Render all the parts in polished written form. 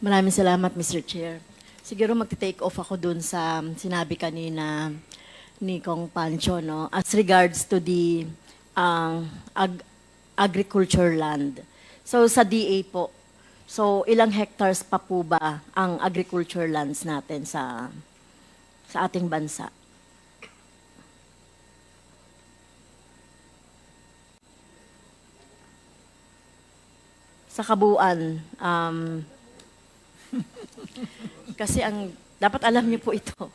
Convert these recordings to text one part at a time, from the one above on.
Maraming salamat, Mr. Chair. Siguro magte-take off ako dun sa sinabi kanina ni Kong Pancho, no? As regards to the agriculture land. So sa DA po, so ilang hectares pa po ba ang agriculture lands natin sa ating bansa? Sa kabuuan, kasi dapat alam niyo po ito.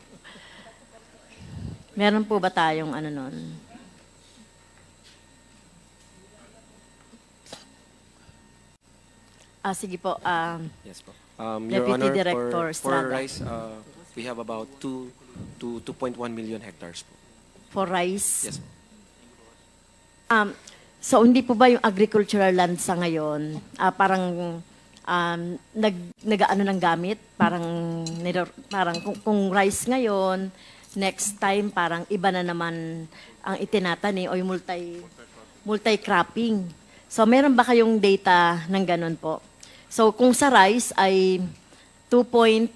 Meron po ba tayong ano nun? Sige po. Yes po. Deputy Your Honor, Director for Estrada. rice, we have about 2 to 2.1 million hectares po. For rice? Yes po. So hindi po ba yung agricultural land sa ngayon, parang nag-ano ng gamit? Parang kung rice ngayon, next time parang iba na naman ang itinatani o yung multi-cropping. So meron ba kayong data ng ganun po? So kung sa rice ay 2.1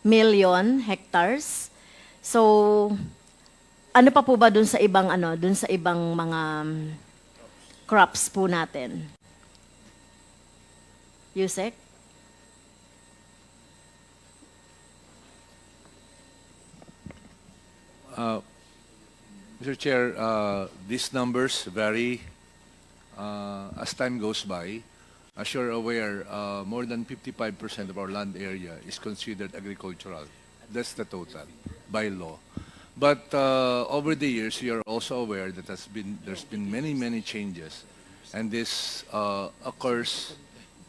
million hectares, so ano pa po ba dun sa ibang mga crops po natin? Yusek? Mr. Chair, these numbers vary as time goes by. As you're aware, more than 55% of our land area is considered agricultural. That's the total by law. But over the years, you are also aware that there's been many changes, and this occurs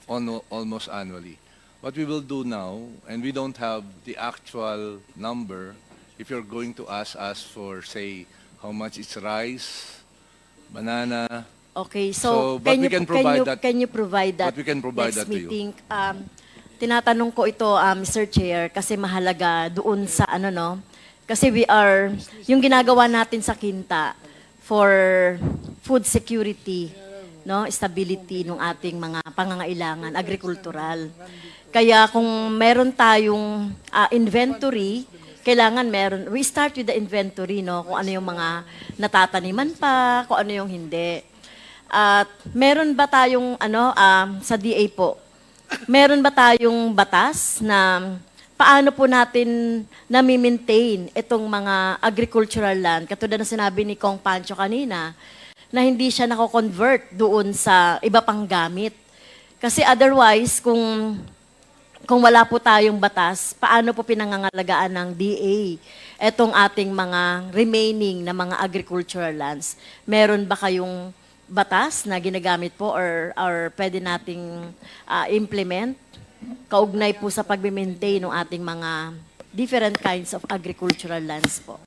almost annually. What we will do now, and we don't have the actual number, if you're going to ask us for, say, how much is rice, banana. Okay, so but we can provide that. Can you provide that But we can provide next that to you. meeting? Tinatanong ko ito, Mr. Chair, kasi mahalaga doon sa kasi yung ginagawa natin sa Kinta for food security, no, stability ng ating mga pangangailangan, agricultural. Kaya kung meron tayong inventory, kailangan we start with the inventory, no, kung ano yung mga natataniman pa, kung ano yung hindi. At meron ba tayong sa DA po? Meron ba tayong batas na paano po natin nami-maintain itong mga agricultural land? Katulad na sinabi ni Kong Pancho kanina, na hindi siya nako-convert doon sa iba pang gamit. Kasi otherwise, kung wala po tayong batas, paano po pinangangalagaan ng DA itong ating mga remaining na mga agricultural lands? Meron ba kayong batas na ginagamit po or pwede nating implement kaugnay po sa pag-maintain ng ating mga different kinds of agricultural lands po?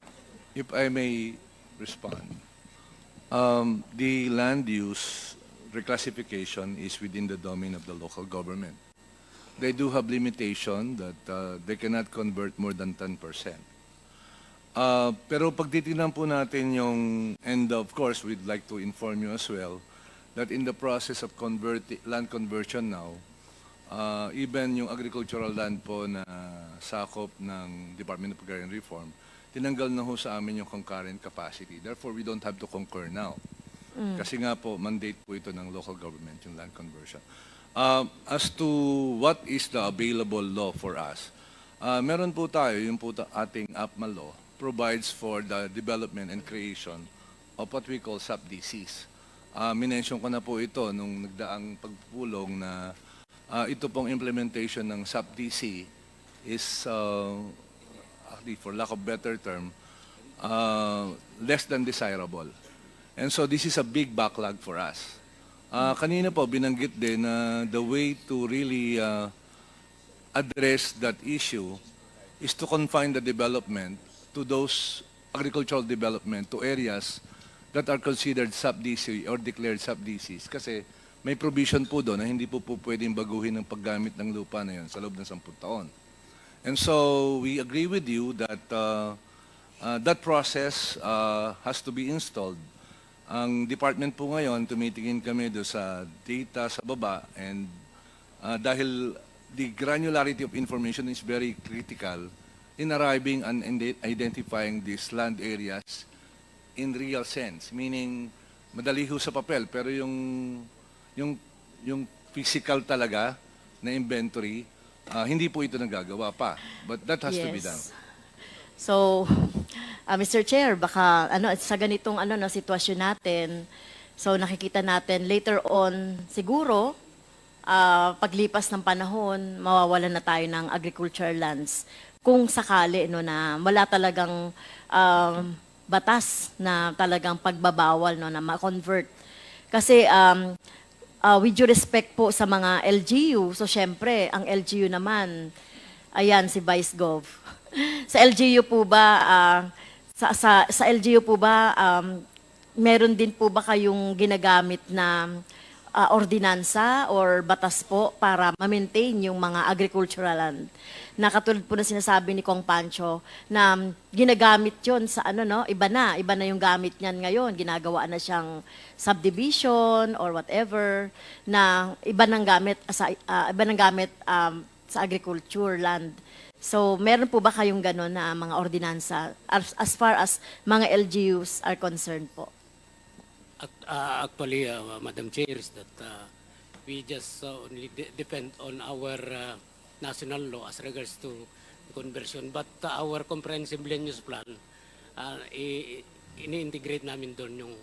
If I may respond, the land use reclassification is within the domain of the local government. They do have limitation that they cannot convert more than 10%. Pero pag titignan po natin yung, and of course, we'd like to inform you as well, that in the process of land conversion now, even yung agricultural land po na sakop ng Department of Agrarian Reform, tinanggal na ho sa amin yung concurrent capacity. Therefore, we don't have to concur now. Kasi nga po, mandate po ito ng local government, yung land conversion. As to what is the available law for us, meron po tayo, yung po ating APMA law, provides for the development and creation of what we call sub-DCs. Minention ko na po ito nung nagdaang pagpupulong na ito pong implementation ng sub-DC is, actually, for lack of better term, less than desirable. And so this is a big backlog for us. Kanina po, binanggit din na the way to really address that issue is to confine the development to those agricultural development to areas that are considered sub-DC or declared sub-DCs. Kasi may provision po doon na hindi po pwedeng baguhin ang paggamit ng lupa na yun sa loob ng 10 taon. And so we agree with you that that process has to be installed. Ang department po ngayon, tumitingin kami doon sa data sa baba and dahil the granularity of information is very critical in arriving and identifying these land areas in real sense, meaning madali ho sa papel pero yung physical talaga na inventory, hindi po ito nagagawa pa, but that has to be done. So, Mr. Chair, baka sa ganitong sitwasyon natin, so nakikita natin later on siguro paglipas ng panahon, mawawalan na tayo ng agricultural lands kung sakali na wala talagang batas na talagang pagbabawal na ma-convert. Kasi with due respect po sa mga LGU, so syempre, ang LGU naman, ayan si Vice Gov. Sa LGU po ba, sa LGU po ba, meron din po ba kayong ginagamit na ordinansa or batas po para ma-maintain yung mga agricultural land? Na katulad po na sinasabi ni Kong Pancho na ginagamit yon sa iba na yung gamit niyan ngayon, ginagawa na siyang subdivision or whatever, na iba nang gamit sa agriculture land. So, meron po ba kayong gano'n na mga ordinansa as far as mga LGUs are concerned po? Actually, Madam Chair, is that we just only depend on our national law as regards to conversion. But our comprehensive land use plan, ini-integrate namin doon yung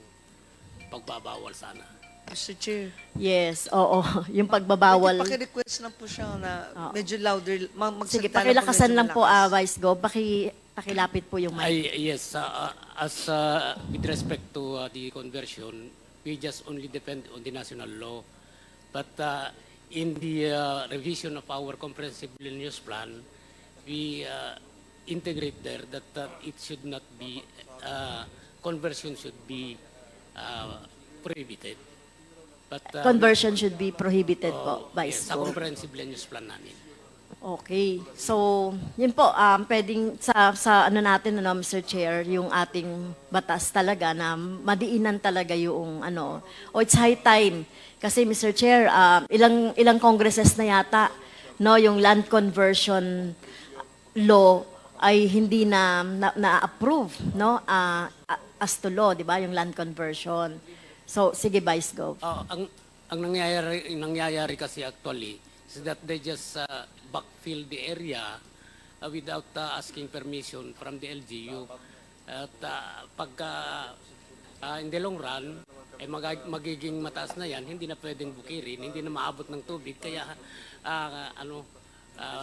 pagbabawal sana. Mr. Chair, Yes, oo. Yung pagbabawal. pwede paki-request lang po siya na medyo louder. Sige, Magsalita pakilakasan lang po, malakas. Vice Gov. Pakilapit po yung mic. Yes, as with respect to the conversion, we just only depend on the national law. But in the revision of our comprehensive land use plan, we integrate there that it should not be, conversion should be prohibited. But, Conversion should be prohibited po, Vice yes, sa Gov. comprehensive land use plan namin. Okay. So, yun po, pwedeng sa natin, Mr. Chair, yung ating batas talaga na madiinan talaga yung it's high time. Kasi, Mr. Chair, ilang congresses na yata, yung land conversion law ay hindi na-approve, as to law, di ba, yung land conversion. So, sige, Vice Gov. Ang nangyayari kasi actually is that they just backfill the area without asking permission from the LGU. At pagka in the long run, magiging mataas na yan, hindi na pwedeng bukirin, hindi na maabot ng tubig, kaya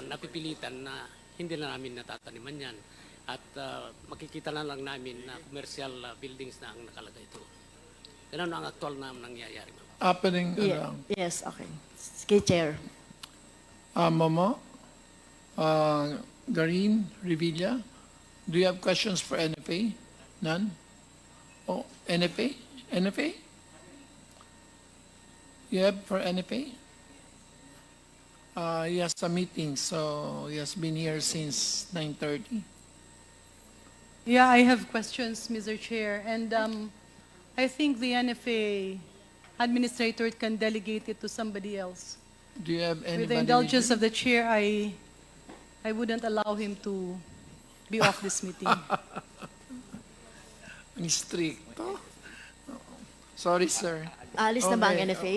napipilitan na hindi na namin natataniman yan. At makikita na lang namin na commercial buildings na ang nakalagay ito. Ganun ang actual na nangyayari, ma'am. Happening Yes, okay. Sige, Chair. Momo, Garin, Revilla, do you have questions for NFA? None? Oh, NFA? NFA? You have for NFA? He has a meeting, so he has been here since 9:30. Yeah, I have questions, Mr. Chair, and I think the NFA administrator can delegate it to somebody else. Do you have anybody? With the indulgence of the chair, I wouldn't allow him to be off this meeting. Ang stricto. Sorry, sir. Alis na ba ang Okay. NFA?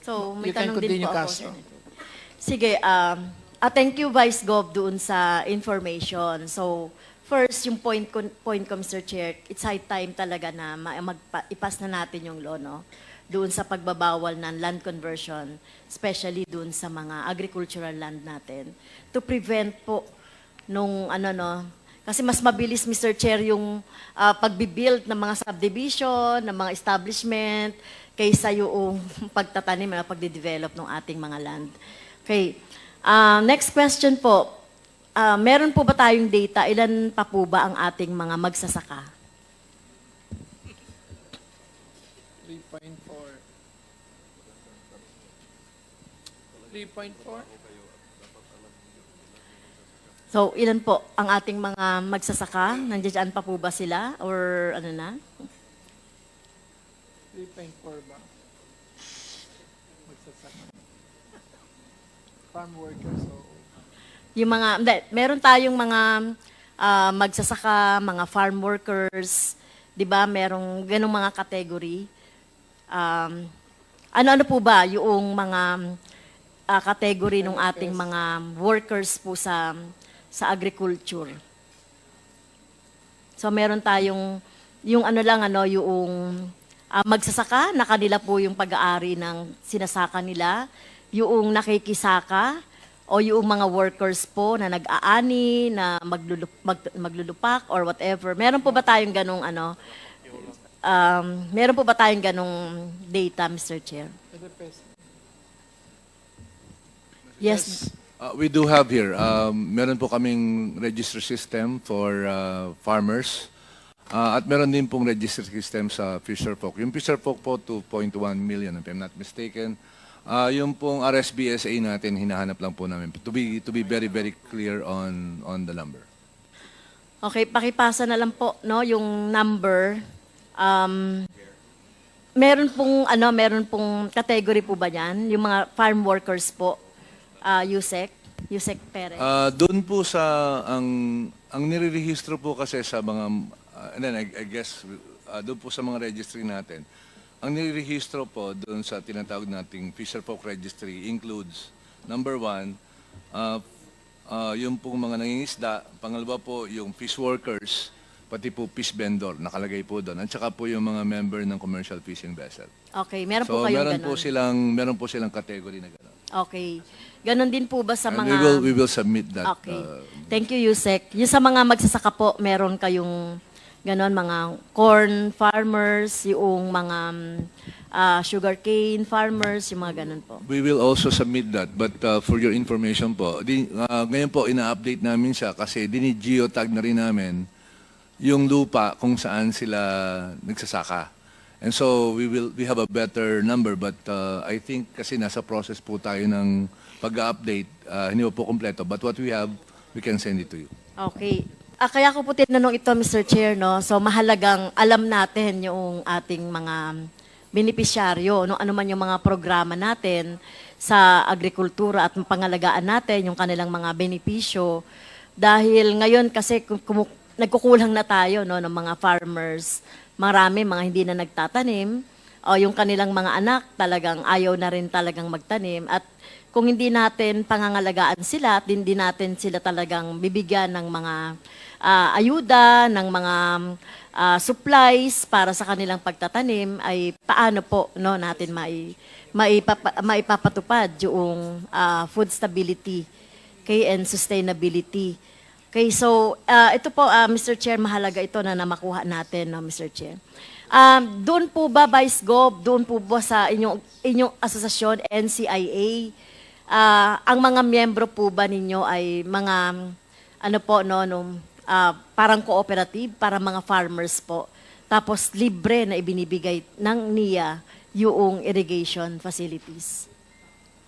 So, may You can tanong din continue, po ako Castro. sa NFA. Sige, thank you, Vice Gov, doon sa information. So, first, yung point ko, Mr. Chair, it's high time talaga na ipas na natin yung law, doon sa pagbabawal ng land conversion, especially doon sa mga agricultural land natin, to prevent po nung kasi mas mabilis, Mr. Chair, yung pagbibuild ng mga subdivision, ng mga establishment, kaysa yung pagtatanim na pagde-develop ng ating mga land. Okay. Next question po. Meron po ba tayong data? Ilan pa po ba ang ating mga magsasaka? 3.4. 3.4? So, ilan po ang ating mga magsasaka? Nandiyan pa po ba sila? Or ano na? 3.4 ba? Magsasaka. Yung mga, hindi, meron tayong mga magsasaka, mga farm workers, di ba? Merong ganong mga category. Ano-ano po ba yung mga category ng ating mga workers po sa agriculture? So meron tayong yung ano lang ano yung magsasaka na kanila po yung pag-aari ng sinasaka nila, yung nakikisaka o yung mga workers po na nag-aani, na maglulupak or whatever. Meron po ba tayong ganong ano? Meron po ba tayong ganong data, Mr. Chair? Yes. We do have here, meron po kaming register system for farmers. At meron din pong register system sa Fisher Folk. Yung Fisher Folk po, 2.1 million, if I'm not mistaken. Yung pong RSBSA natin, hinahanap lang po namin to be very, very clear on the number. Okay, pakipasa na lang po no yung number. Meron pong category po ba yan? Yung mga farm workers po, Yusek Perez. Doon po sa, ang nirerehistro po kasi sa mga, and then I guess, doon po sa mga registry natin, ang nirerehistro po doon sa tinatawag nating Fisher Folk Registry includes, number 1, yung pong mga nangingisda, pangalawa po yung fish workers, pati po fish vendor, nakalagay po doon. At saka po yung mga member ng commercial fishing vessel. Okay, meron So po kayong meron po silang category na gano'n. Okay. Ganon din po ba sa And mga... we will submit that. Okay. Thank you, Yusek. Yung sa mga magsasaka po, meron kayong ganon, mga corn farmers, yung mga sugarcane farmers, yung mga ganon po. We will also submit that. But for your information po, ngayon po ina-update namin siya kasi dini-geotag na rin namin yung lupa kung saan sila nagsasaka. And so we have a better number, but I think kasi nasa process po tayo ng pag-update, hindi po kompleto, but what we have, we can send it to you. Okay. Kaya ko po tinanong ito, Mr. Chair, no? So mahalagang alam natin yung ating mga benepisyaryo, no? Ano man yung mga programa natin sa agrikultura at pangalagaan natin, yung kanilang mga benepisyo. Dahil ngayon kasi nagkukulang na tayo, no, ng mga farmers. Marami mga hindi na nagtatanim, o yung kanilang mga anak talagang ayaw na rin talagang magtanim. At kung hindi natin pangangalagaan sila at hindi natin sila talagang bibigyan ng mga ayuda, ng mga supplies para sa kanilang pagtatanim, ay paano po no, natin maipapatupad yung food stability and sustainability. Okay, so ito po, Mr. Chair, mahalaga ito na makuha natin, no, Mr. Chair. Doon po ba, Vice Gov, doon po ba sa inyong asosasyon, NCIA, ang mga miyembro po ba ninyo ay mga, ano po, no, parang cooperative, para mga farmers po, tapos libre na ibinibigay ng NIA yung irrigation facilities?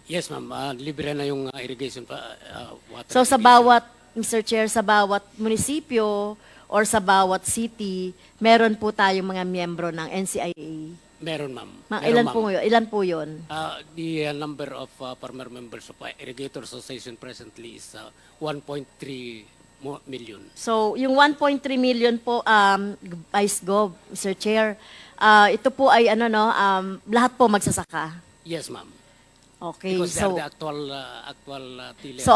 Yes, ma'am. Libre na yung irrigation water. So sa irrigation. bawat, Mr. Chair, sa bawat munisipyo or sa bawat city, meron po tayong mga miyembro ng NCIA. Meron, ma'am. Ilan Meron, po ma'am. yun? Ilan po yun? The number of farmer members of Irrigator Association presently is 1.3 million. So, yung 1.3 million po, Vice Gov, Mr. Chair, ito po ay ano no, lahat po magsasaka. Yes, ma'am. Okay, Because they so are the actual tillers. so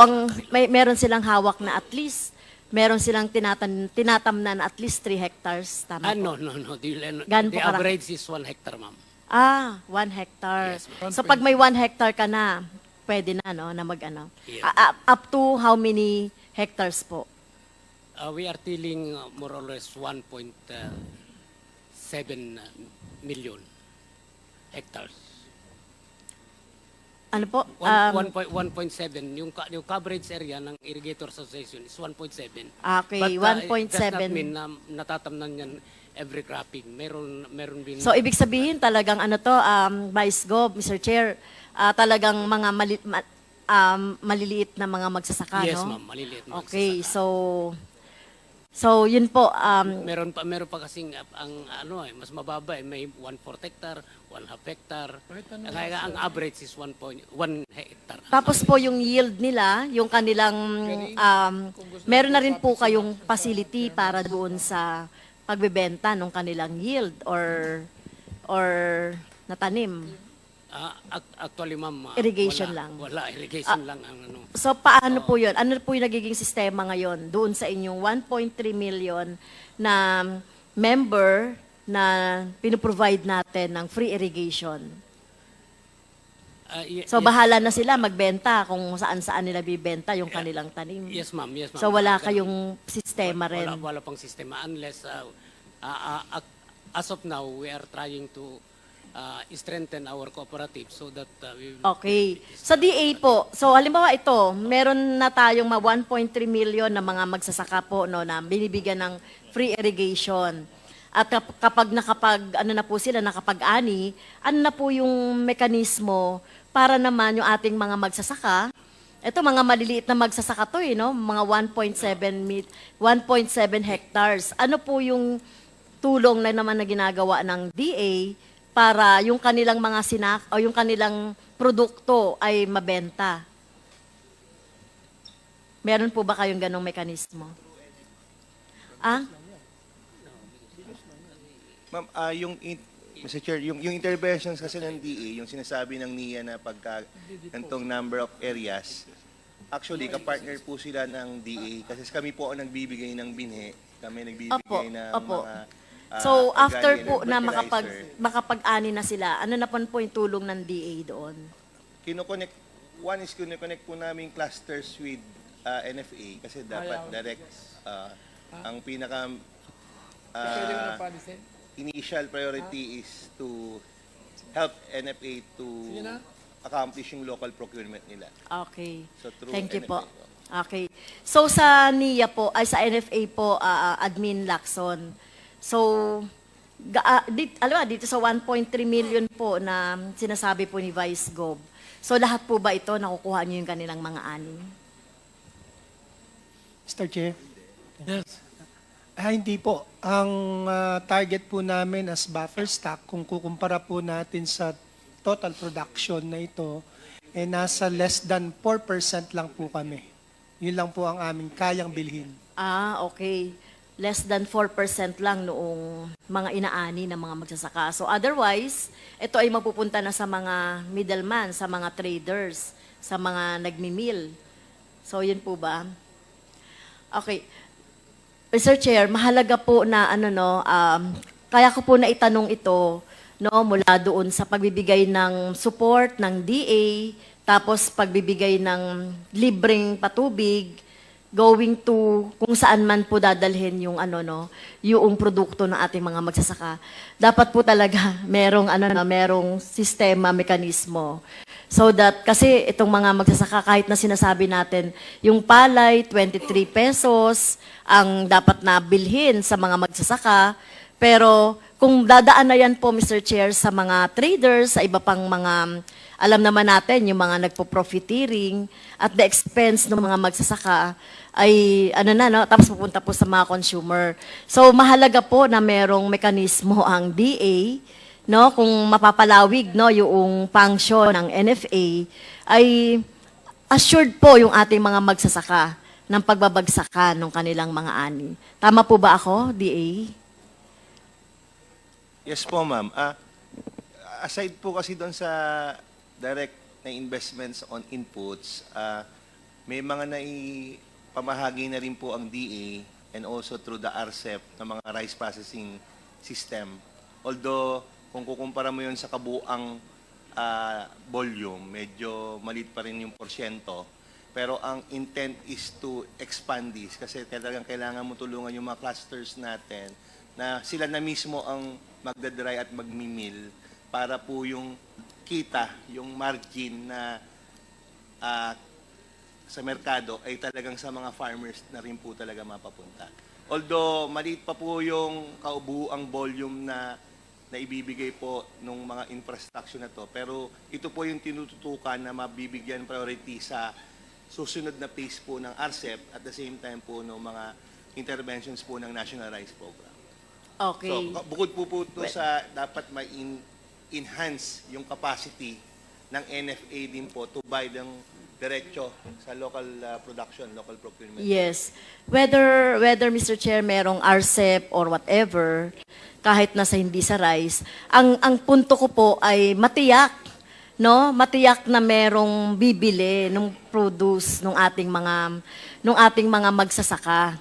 meron silang hawak na at least, meron silang tinatamnan at least 3 hectares, tama po? No. Gaano The po karami? average is 1 hectare, ma'am. 1 hectare. Yes, ma'am. So pag may 1 hectare ka na, pwede na no, na mag-ano. Yeah. Up to how many hectares po? We are tilling more or less 1.7 million hectares. Ano po? 1.7. Yung coverage area ng Irrigator Association is 1.7. Okay, But it does 1.7. not mean na natatamnan yan every cropping. Meron din. So, ibig sabihin talagang ano to, Vice Gov, Mr. Chair, talagang mga maliliit na mga magsasaka, Yes, no? ma'am. Maliliit na Okay, magsasaka. so yun po, Meron pa kasing ang mas mababa may 1/4 hectare, 1/2 hectare. Kaya ang average is 1 hectare. Tapos po yung yield nila, yung kanilang, meron na rin po kayong facility para doon sa pagbebenta ng kanilang yield or natanim. Actually, ma'am, Irrigation wala, lang. Wala, irrigation lang ang ano. So paano po yun? Ano po yung nagiging sistema ngayon doon sa inyong 1.3 million na member na pinoprovide natin ng free irrigation? So bahala na sila magbenta kung saan-saan nila bibenta yung kanilang tanim. Yes, ma'am. Yes, ma'am. So wala kayong sistema rin. Wala pang sistema unless as of now we are trying to strengthen our cooperative so that we will Okay. Sa DA po, so halimbawa ito, meron na tayong 1.3 million na mga magsasaka po no, na binibigyan ng free irrigation. At kapag ano na po sila, nakapag-ani, ano na po yung mekanismo para naman yung ating mga magsasaka. Ito, mga maliliit na magsasaka to no? Mga 1.7 hectares. Ano po yung tulong na naman na ginagawa ng DA para yung kanilang mga o yung kanilang produkto ay mabenta? Meron po ba kayong ganong mekanismo? Ma'am, Mr. Chair, yung interventions kasi ng DA, yung sinasabi ng NIA na pagka gantong number of areas, actually, kapartner po sila ng DA kasi kami po ang nagbibigay ng binhe, kami nagbibigay ng mga So, after organic po na fertilizer. makapag-ani na sila, ano na po yung tulong ng DA doon? One is kinoconnect po namin clusters with NFA kasi dapat direct ang pinaka initial priority is to help NFA to accomplish yung local procurement nila. Okay. So, through Thank you NFA po. Okay. So, sa NIA po, ay sa NFA po, Admin Lacson. So, dito sa 1.3 million po na sinasabi po ni Vice Gov. So, lahat po ba ito, nakukuha niyo yung kanilang mga ani? Mr. Chair? Yes. Hindi po. Ang target po namin as buffer stock, kung kukumpara po natin sa total production na ito, nasa less than 4% lang po kami. Yun lang po ang aming kayang bilhin. Okay. Less than 4% lang noong mga inaani ng mga magsasaka. So otherwise, ito ay mapupunta na sa mga middleman, sa mga traders, sa mga nagmimil. So yun po ba? Okay. Mr. Chair, mahalaga po na kaya ko po na itanong ito mula doon sa pagbibigay ng support ng DA, tapos pagbibigay ng libreng patubig, going to kung saan man po dadalhin yung yung produkto ng ating mga magsasaka. Dapat po talaga merong sistema, mekanismo. So that, kasi itong mga magsasaka, kahit na sinasabi natin, yung palay, 23 pesos, ang dapat na bilhin sa mga magsasaka. Pero kung dadaan na yan po, Mr. Chair, sa mga traders, sa iba pang mga, alam naman natin, yung mga nagpo-profiteering at the expense ng mga magsasaka, ay tapos pupunta po sa mga consumer. So mahalaga po na merong mekanismo ang DA, kung mapapalawig yung function ng NFA, ay assured po yung ating mga magsasaka ng pagbabagsakan ng kanilang mga ani. Tama po ba ako, DA? Yes po, ma'am. Aside po kasi doon sa direct na investments on inputs, may mga pamahagi na rin po ang DA and also through the RCEP ng mga rice processing system. Although, kung kukumpara mo yun sa kabuang volume, medyo maliit pa rin yung porsyento. Pero ang intent is to expand this kasi talagang kailangan mo tulungan yung mga clusters natin na sila na mismo ang magdadry at magmimil para po yung kita, yung margin na sa merkado ay talagang sa mga farmers na rin po talaga mapapunta. Although maliit pa po yung kaubuang volume na ibibigay po ng mga infrastructure na to, pero ito po yung tinututukan na mabibigyan priority sa susunod na phase po ng RCEP at the same time po ng mga interventions po ng National Rice Program. Okay. So, bukod po sa dapat enhance yung capacity ng NFA din po to buy ng diretso sa local production, local procurement. Yes. Whether Mr. Chair merong RCEP or whatever, kahit nasa hindi sa rice, ang punto ko po ay matiyak, no? Matiyak na merong bibili ng produce ng ating mga magsasaka,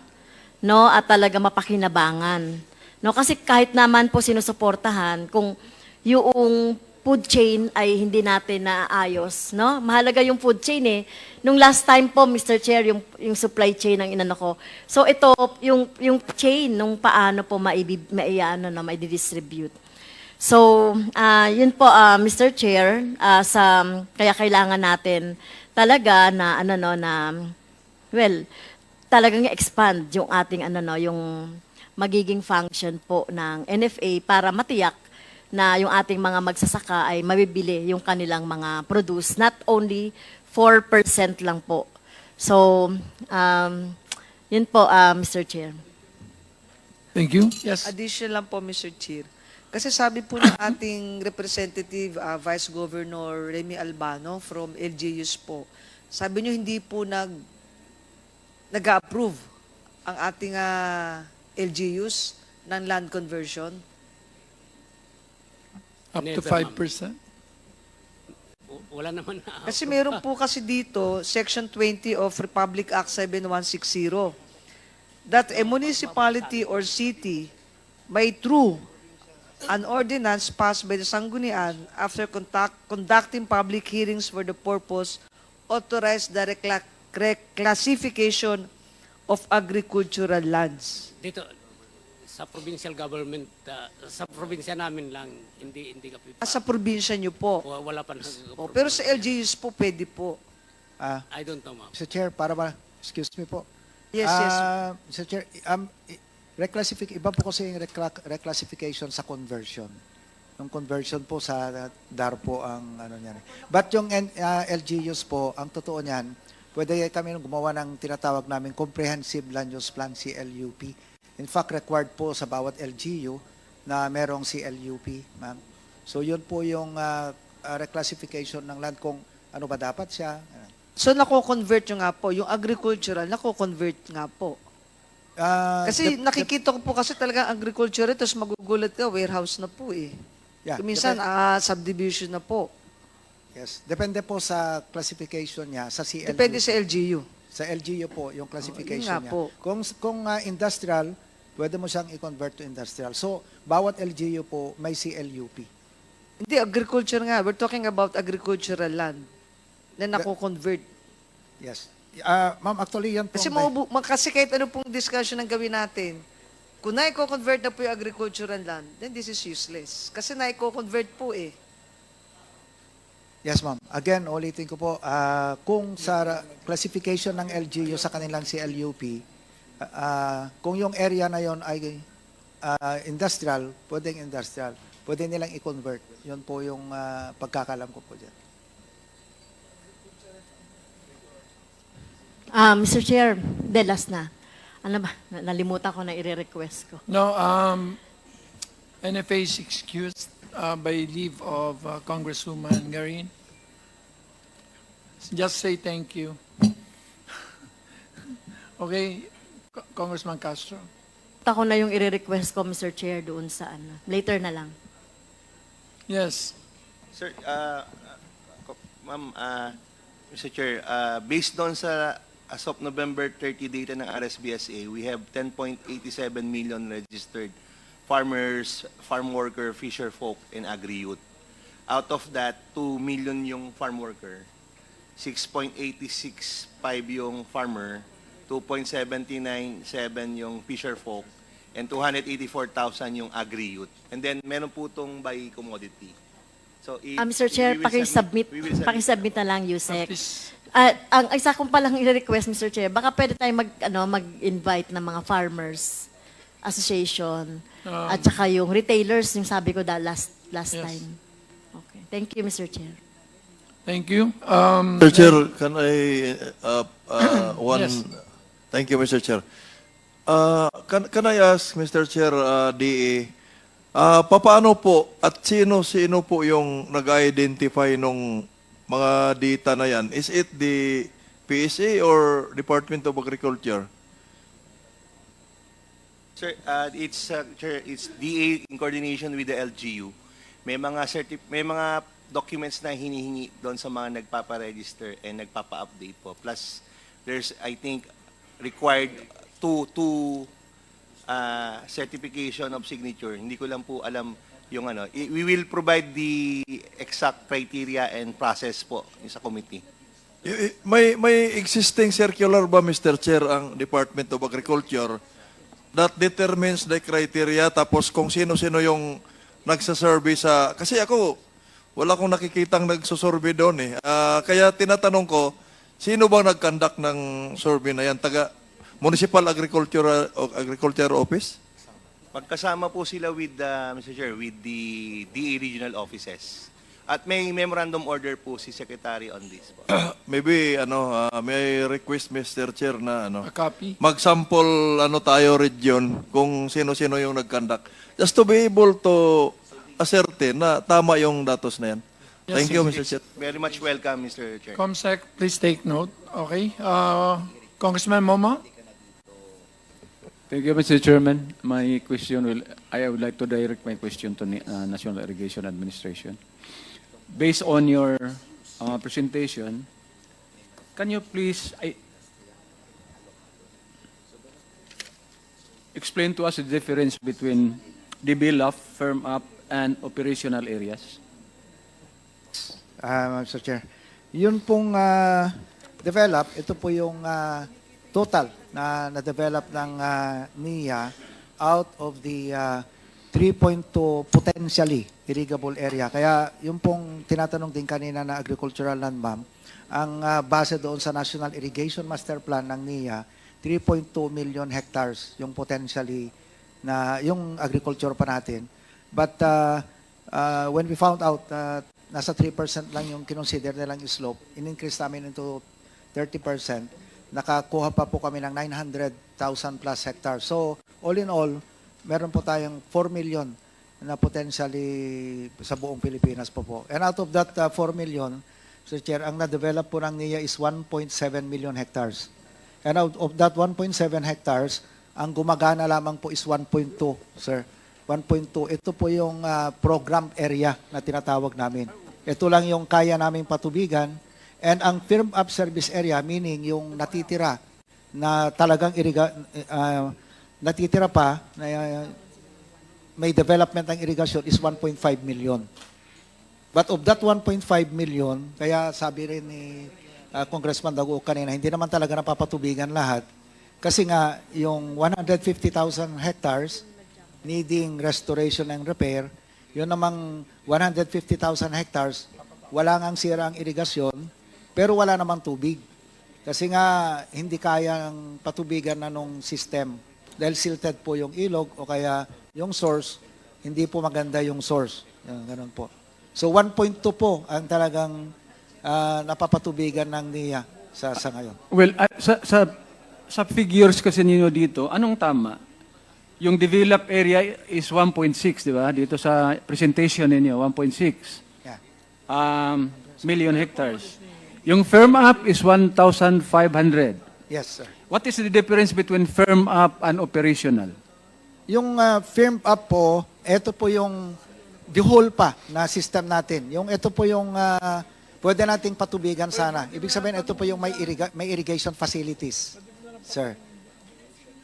no? At talaga mapakinabangan. No, kasi kahit naman po sinusuportahan kung yung food chain ay hindi natin naayos, no? Mahalaga yung food chain eh. Nung last time po, Mr. Chair, yung supply chain ang inano ko. So ito, yung chain, nung paano po mai-distribute. So, yun po, Mr. Chair, kaya kailangan natin talaga na, talagang expand yung ating, yung magiging function po ng NFA para matiyak na yung ating mga magsasaka ay mabibili yung kanilang mga produce, not only 4% lang po. So, yun po, Mr. Chair. Thank you. Yes. Addition lang po, Mr. Chair. Kasi sabi po ng ating representative, Vice Governor Remy Albano from LGUs po, sabi nyo hindi po nag-approve ang ating LGUs ng land conversion. Up to Never, ma'am. 5%. Wala naman na. Kasi meron po kasi dito, Section 20 of Republic Act 7160, that a municipality or city may through an ordinance passed by the Sanggunian after conducting public hearings for the purpose authorize the reclassification of agricultural lands. Dito, sa provincial government, sa probinsya namin lang, hindi kami Sa probinsya nyo po. wala pa Pero sa LGUs po, pwede po. I don't know, ma'am. Mr. Chair, excuse me po. Yes, yes. Mr. Chair, iba po kasi yung reclassification sa conversion. Yung conversion po sa DAR po ang ano niyan. But yung LGUs po, ang totoo niyan, pwede kami gumawa ng tinatawag namin Comprehensive Land Use Plan, CLUP. In fact, required po sa bawat LGU na merong CLUP, ma'am. So yun po yung reclassification ng land kung ano ba dapat siya. So nako-convert nyo nga po. Yung agricultural, nako-convert nga po. Kasi nakikita ko po kasi talaga agriculture, tapos magugulat ka, warehouse na po eh. Yeah, Minsan, subdivision na po. yes, depende po sa classification niya sa CLU. Depende sa LGU. Sa LGU po, yung classification nga niya. po. Kung industrial, pwede mo siyang i-convert to industrial. So, bawat LGU po may CLUP. Hindi, agriculture nga. We're talking about agricultural land na nako-convert. Yes. Ma'am, actually yan po. Kasi kahit ano pong discussion ang gawin natin, kung naiko-convert na po yung agricultural land, then this is useless. Kasi naiko-convert po eh. Yes, ma'am. Again, ulitin ko po, kung sa classification ng LGU sa kanilang CLUP, kung yung area na yon ay industrial, pwedeng industrial, pwede nilang i-convert. Yun po yung pagkakalam ko po dyan. Mr. Chair, last na. Ano ba? Nalimutan ko na i-request ko. No, NFA is excused by leave of Congresswoman Garin. Just say thank you. Okay, Congressman Castro. Ako na yung i-request ko, Mr. Chair, doon sa ano. Later na lang. Yes. Sir, ma'am, Mr. Chair, based on sa as of November 30 data ng RSBSA, we have 10.87 million registered farmers, farm worker, fisher folk, and agri-youth. Out of that, 2 million yung farm worker, 6.865 yung farmer, 2.797 yung fisher folk, and 284,000 yung agri-youth. And then, meron po itong by commodity. So, Mr. Chair, we will pakisubmit na lang, Yusek. Please. Ang isa kong palang i-request, Mr. Chair, baka pwede tayong mag-invite ng mga farmers association at saka yung retailers, yung sabi ko last Yes. time. Okay. Thank you, Mr. Chair. Thank you. Mr. Chair, can I one? Yes. Thank you, Mr. Chair. Can I ask, Mr. Chair, DA, Papaano po at sino po yung nag-identify nung mga data na yan? Is it the PSA or Department of Agriculture? Sir, it's DA in coordination with the LGU. May mga documents na hinihingi doon sa mga nagpapa-register and nagpapa-update po. Plus, there's, I think, required two certification of signature. Hindi ko lang po alam yung ano. We will provide the exact criteria and process po sa committee. May existing circular ba, Mr. Chair, ang Department of Agriculture that determines the criteria tapos kung sino-sino yung nagsasurvey sa... Kasi ako, wala akong nakikitang nagsasurvey doon eh. Kaya tinatanong ko, sino bang nag-conduct ng survey na yan? Taga Municipal Agriculture Office? Magkasama po sila with, Mr. Chair, with the DA regional offices. At may memorandum order po si Secretary on this po. Maybe may request Mr. Chair na A copy? mag-sample tayo region kung sino-sino yung nag-conduct. Just to be able to ascertain na tama yung datos na yan. Yes, Thank you, Mr. Chair. Very much welcome, Mr. Chair. Comsec, please take note. Okay. Congressman Momo? Thank you, Mr. Chairman. I would like to direct my question to National Irrigation Administration. Based on your presentation, can you please explain to us the difference between develop, firm up, and operational areas? Mr. Chair. Yun pong develop, ito po yung total na na-develop ng NIA out of the 3.2 potentially irrigable area. Kaya yung pong tinatanong din kanina na agricultural land, ma'am, ang base doon sa National Irrigation Master Plan ng NIA, 3.2 million hectares yung potentially na yung agriculture pa natin. But when we found out nasa 3% lang yung kinonsider nilang slope, in-increase namin into 30%, nakakuha pa po kami ng 900,000 plus hectares. So, all in all, meron po tayong 4 million na potentially sa buong Pilipinas po. And out of that 4 million, Sir Chair, ang na-develop po ng NIA is 1.7 million hectares. And out of that 1.7 hectares, ang gumagana lamang po is 1.2, sir. 1.2. Ito po yung program area na tinatawag namin. Ito lang yung kaya naming patubigan. And ang firm up service area, meaning yung natitira na talagang natitira pa, na may development ng irigasyon is 1.5 million. But of that 1.5 million, kaya sabi rin ni Congressman Dago kanina, hindi naman talaga napapatubigan lahat. Kasi nga, yung 150,000 hectares needing restoration and repair, yun namang 150,000 hectares, wala ngang sira ang irigasyon, pero wala namang tubig. Kasi nga, hindi kayang patubigan na nung system. Dahil silted po yung ilog o kaya yung source, hindi po maganda yung source. Yan, ganun po. So 1.2 po ang talagang napapatubigan ng NIA sa ngayon. Well, sa figures kasi ninyo dito, anong tama? Yung developed area is 1.6, di ba? Dito sa presentation ninyo, 1.6 million hectares. Yung firm up is 1,500. Yes, sir. What is the difference between firm up and operational? Yung firm up po, ito po yung the whole pa na system natin. Yung ito po yung pwede nating patubigan sana. Ibig sabihin, ito po yung may irrigation facilities, sir.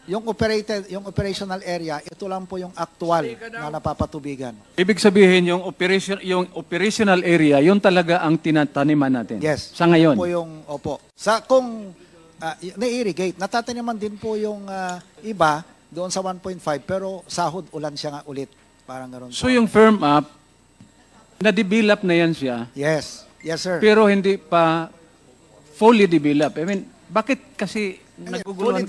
Yung operational area, ito lang po yung actual na napapatubigan. Ibig sabihin, yung operational area, yun talaga ang tinataniman natin. Yes. Sa ngayon. Po yung, opo. Kung na-irrigate, natataniman din po yung iba doon sa 1.5, pero sahod ulan siya nga ulit. Parang gano'n. So yung firm up, na-develop na yan siya. Yes. Yes, sir. Pero hindi pa fully developed. I mean, bakit kasi naguguluhan